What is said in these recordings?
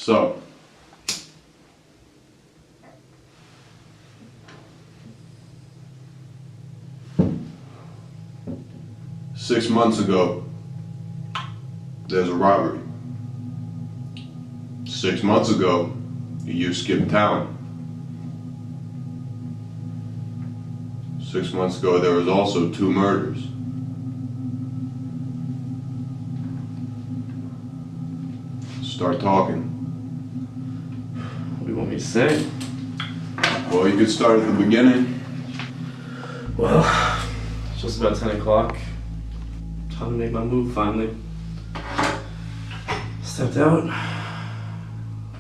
So, six months ago, there's a robbery. 6 months ago, you skipped town. 6 months ago, there was also 2 murders. Start talking. What do you want me to say? Well, you could start at the beginning. Well, it's just about 10 o'clock. Time to make my move finally. Stepped out.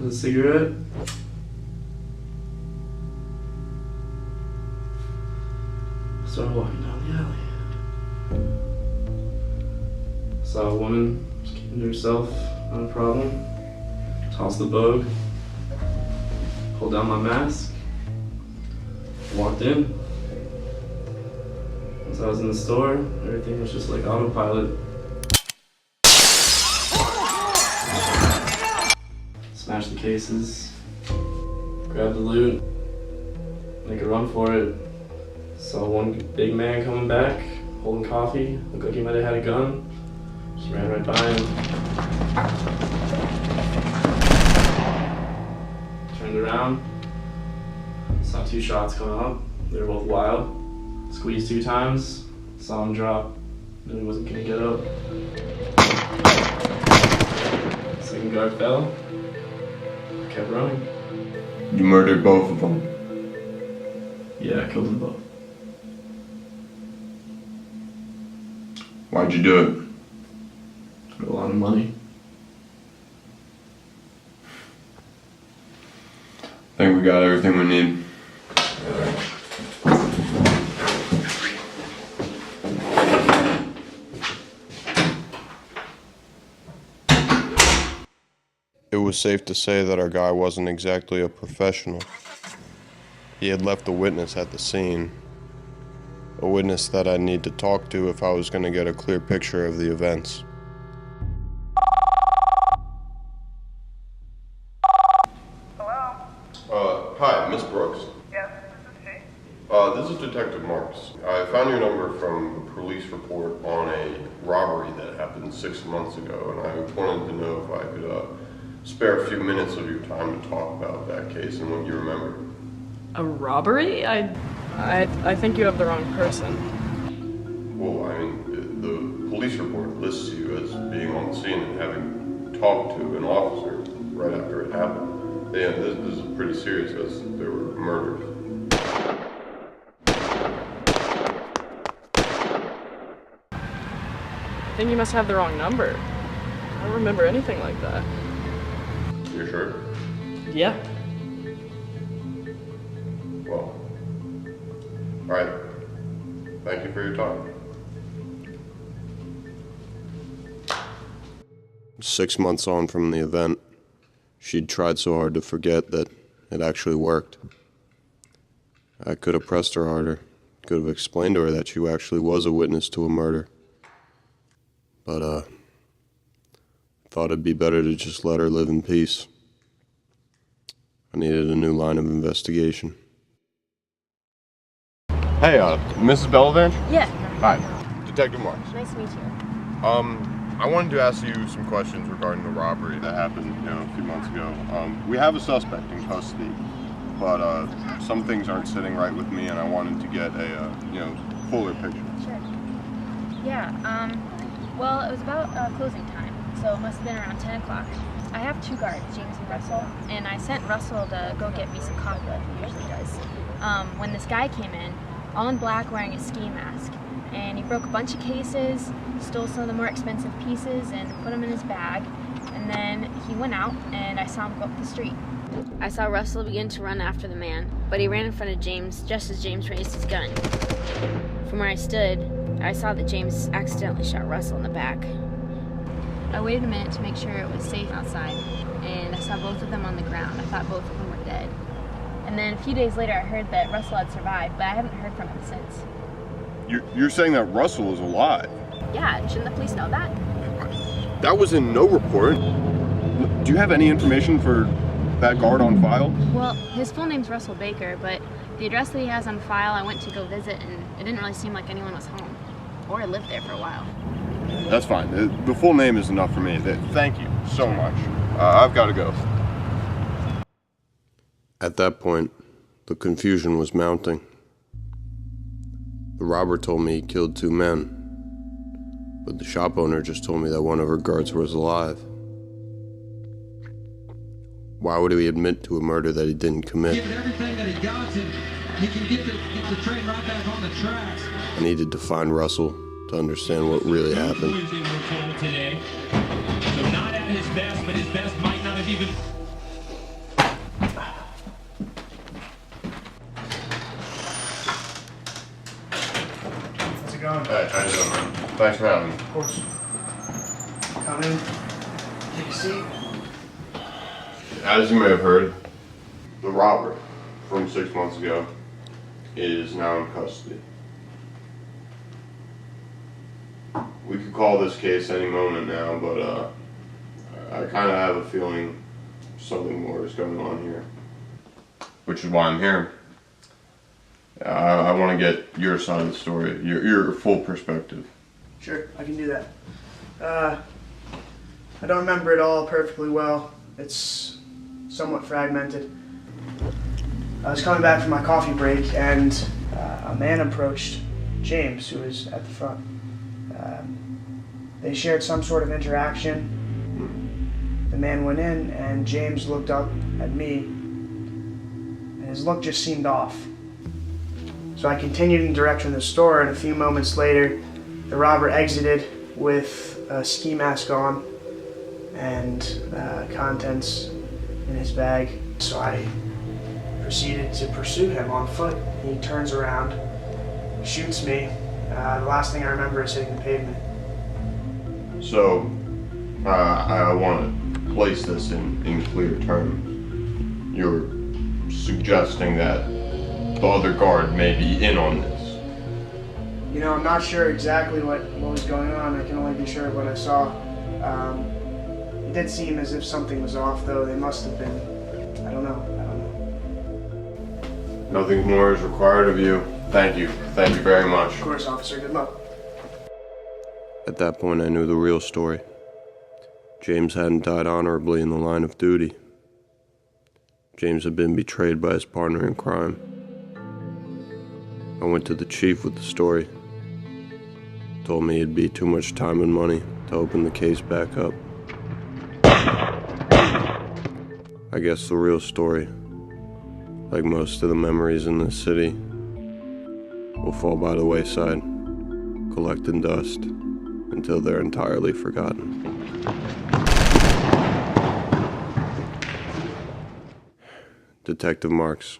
Lit a cigarette. Started walking down the alley. Saw a woman just keeping to herself, not a problem. Tossed the bug. Pulled down my mask. Walked in. Once I was in the store, everything was just like autopilot. Smash the cases, grab the loot, make a run for it. Saw one big man coming back, holding coffee, looked like he might have had a gun. Just ran right by him. Turned around, saw 2 shots coming up. They were both wild. Squeezed 2 times, saw him drop. Knew he wasn't gonna get up. Second guard fell. Kept running. You murdered both of them. Yeah, I killed them both. Why'd you do it? Got a lot of money. I think we got everything we need. It was safe to say that our guy wasn't exactly a professional. He had left a witness at the scene. A witness that I'd need to talk to if I was going to get a clear picture of the events. Hello? Hi, Miss Brooks. Yes, this is she. This is Detective Marx. I found your number from a police report on a robbery that happened 6 months ago, and I wanted to know if I could spare a few minutes of your time to talk about that case and what you remember. A robbery? I think you have the wrong person. Well, I mean, the police report lists you as being on the scene and having talked to an officer right after it happened. Yeah, this is pretty serious as there were murders. I think you must have the wrong number. I don't remember anything like that. You're sure? Yeah. Well, alright. Thank you for your time. 6 months on from the event, she'd tried so hard to forget that it actually worked. I could have pressed her harder, could have explained to her that she actually was a witness to a murder. But, thought it'd be better to just let her live in peace. I needed a new line of investigation. Hey, Mrs. Bellavance? Yeah. Hi, Detective Marx. Nice to meet you. I wanted to ask you some questions regarding the robbery that happened, a few months ago. We have a suspect in custody, but some things aren't sitting right with me, and I wanted to get a, fuller picture. Sure. Yeah, well, it was about closing time, so it must have been around 10 o'clock. I have 2 guards, James and Russell, and I sent Russell to go get me some coffee like he usually does. When this guy came in, all in black wearing a ski mask, and he broke a bunch of cases, stole some of the more expensive pieces and put them in his bag, and then he went out and I saw him go up the street. I saw Russell begin to run after the man, but he ran in front of James just as James raised his gun. From where I stood, I saw that James accidentally shot Russell in the back. I waited a minute to make sure it was safe outside, and I saw both of them on the ground. I thought both of them were dead. And then a few days later I heard that Russell had survived, but I haven't heard from him since. You're saying that Russell is alive? Yeah, shouldn't the police know that? That was in no report. Do you have any information for that guard on file? Well, his full name's Russell Baker, but the address that he has on file, I went to go visit, and it didn't really seem like anyone was home. Or had lived there for a while. That's fine. The full name is enough for me. Thank you so much. I've got to go. At that point, the confusion was mounting. The robber told me he killed 2 men, but the shop owner just told me that one of her guards was alive. Why would he admit to a murder that he didn't commit? Give it everything that he got, and he can get the train right back on the tracks. I needed to find Russell to understand what really happened. Wednesday, we're told today. So not at his best, but his best might not have even. How's it going? Hey, how you doing, man? Thanks for having me. Of course. Come in. Take a seat. As you may have heard, the robber from 6 months ago is now in custody. We could call this case any moment now, but I kind of have a feeling something more is going on here. Which is why I'm here. I want to get your side of the story, your full perspective. Sure, I can do that. I don't remember it all perfectly well. It's somewhat fragmented. I was coming back from my coffee break, and a man approached James, who was at the front. They shared some sort of interaction. The man went in, and James looked up at me, and his look just seemed off. So I continued in the direction of the store, and a few moments later, the robber exited with a ski mask on and contents in his bag. So I proceeded to pursue him on foot. He turns around, shoots me. The last thing I remember is hitting the pavement. So, I want to place this in clear terms. You're suggesting that the other guard may be in on this. You know, I'm not sure exactly what was going on. I can only be sure of what I saw. It did seem as if something was off, though. They must have been. I don't know. Nothing more is required of you. Thank you. Thank you very much. Of course, officer. Good luck. At that point, I knew the real story. James hadn't died honorably in the line of duty. James had been betrayed by his partner in crime. I went to the chief with the story. Told me it'd be too much time and money to open the case back up. I guess the real story, like most of the memories in this city, will fall by the wayside, collecting dust until they're entirely forgotten. Detective Marx,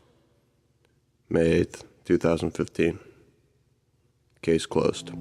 May 8th, 2015. Case closed.